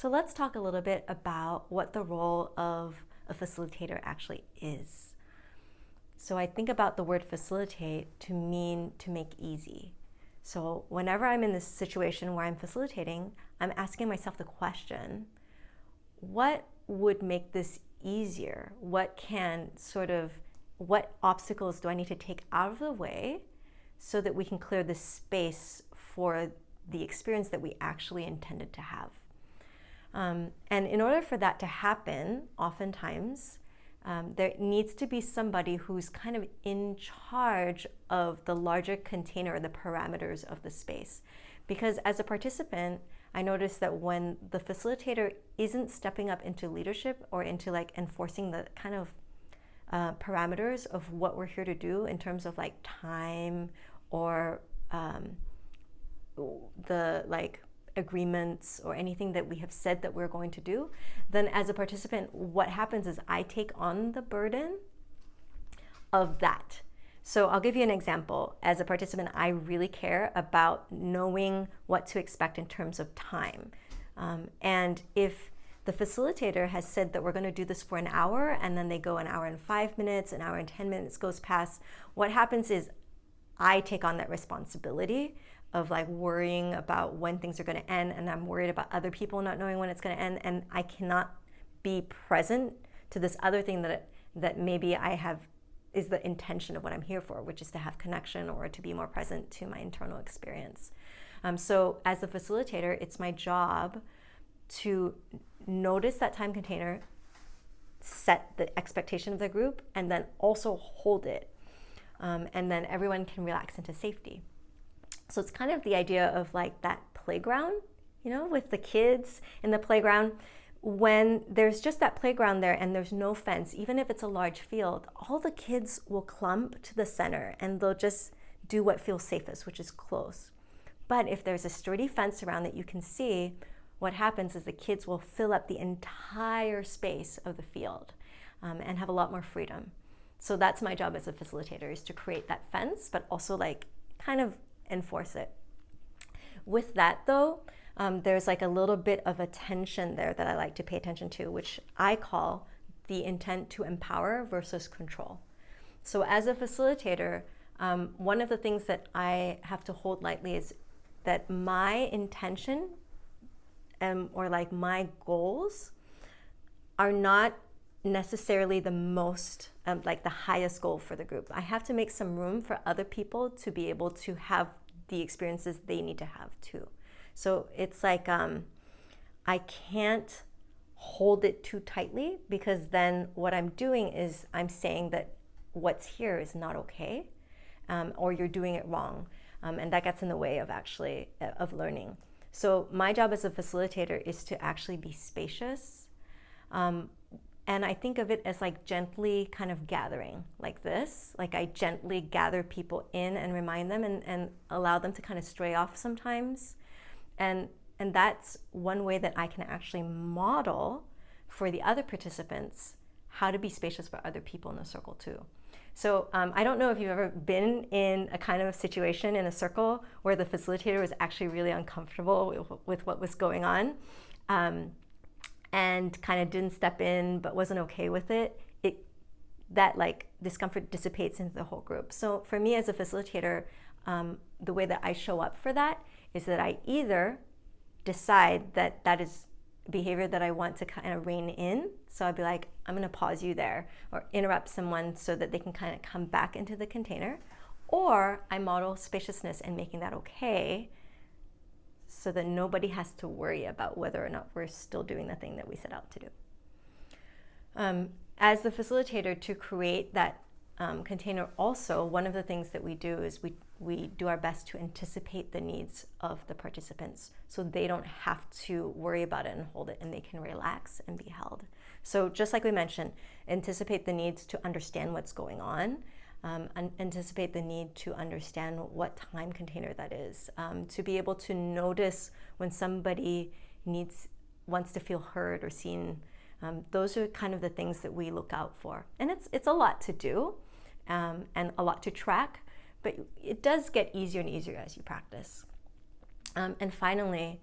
So let's talk a little bit about what the role of a facilitator actually is. So I think about the word facilitate to mean to make easy. So whenever I'm in this situation where I'm facilitating, I'm asking myself the question, what would make this easier? What obstacles do I need to take out of the way so that we can clear the space for the experience that we actually intended to have? And in order for that to happen, oftentimes, there needs to be somebody who's kind of in charge of the larger container or the parameters of the space. Because as a participant, I noticed that when the facilitator isn't stepping up into leadership or into like enforcing the kind of parameters of what we're here to do in terms of like time or the like agreements or anything that we have said that we're going to do, then as a participant, what happens is I take on the burden of that. So I'll give you an example. As a participant, I really care about knowing what to expect in terms of time. And if the facilitator has said that we're going to do this for an hour and then they go an hour and 5 minutes, an hour and 10 minutes goes past, what happens is I take on that responsibility of like worrying about when things are going to end, and I'm worried about other people not knowing when it's going to end, and I cannot be present to this other thing that maybe I have is the intention of what I'm here for, which is to have connection or to be more present to my internal experience. So as the facilitator, it's my job to notice that time container, set the expectation of the group, and then also hold it. And then everyone can relax into safety. So it's kind of the idea of like that playground, with the kids in the playground. When there's just that playground there and there's no fence, even if it's a large field, all the kids will clump to the center and they'll just do what feels safest, which is close. But if there's a sturdy fence around that you can see, what happens is the kids will fill up the entire space of the field and have a lot more freedom. So that's my job as a facilitator, is to create that fence, but also like kind of enforce it. With that though, there's like a little bit of a tension there that I like to pay attention to, which I call the intent to empower versus control. So as a facilitator, one of the things that I have to hold lightly is that my intention or like my goals are not necessarily the most like the highest goal for the group. I have to make some room for other people to be able to have the experiences they need to have too. So it's like I can't hold it too tightly, because then what I'm doing is I'm saying that what's here is not okay, or you're doing it wrong, and that gets in the way of of learning. So my job as a facilitator is to actually be spacious. And I think of it as like gently kind of gathering like this. Like I gently gather people in and remind them and allow them to kind of stray off sometimes. And that's one way that I can actually model for the other participants how to be spacious for other people in the circle too. So I don't know if you've ever been in a kind of situation in a circle where the facilitator was actually really uncomfortable with what was going on. And kind of didn't step in but wasn't okay with it, that like discomfort dissipates into the whole group. So for me as a facilitator, the way that I show up for that is that I either decide that that is behavior that I want to kind of rein in. So I'd be like, I'm going to pause you there, or interrupt someone so that they can kind of come back into the container. Or I model spaciousness and making that okay, so that nobody has to worry about whether or not we're still doing the thing that we set out to do. As the facilitator, to create that container also, one of the things that we do is we do our best to anticipate the needs of the participants so they don't have to worry about it and hold it, and they can relax and be held. So just like we mentioned, anticipate the needs to understand what's going on, anticipate the need to understand what time container that is, to be able to notice when somebody wants to feel heard or seen. Those are kind of the things that we look out for. And it's a lot to do and a lot to track, but it does get easier and easier as you practice. And finally,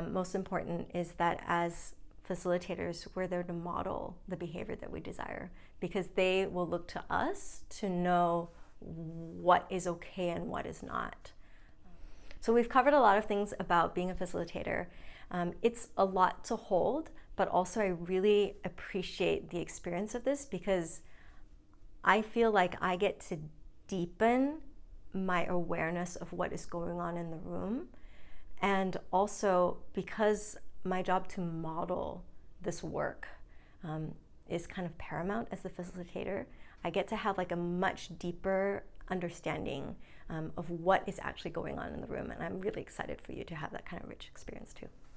most important is that as facilitators, we're there to model the behavior that we desire, because they will look to us to know what is okay and what is not. So we've covered a lot of things about being a facilitator. It's a lot to hold, but also I really appreciate the experience of this, because I feel like I get to deepen my awareness of what is going on in the room. And also, because my job to model this work is kind of paramount as the facilitator, I get to have like a much deeper understanding of what is actually going on in the room. And I'm really excited for you to have that kind of rich experience too.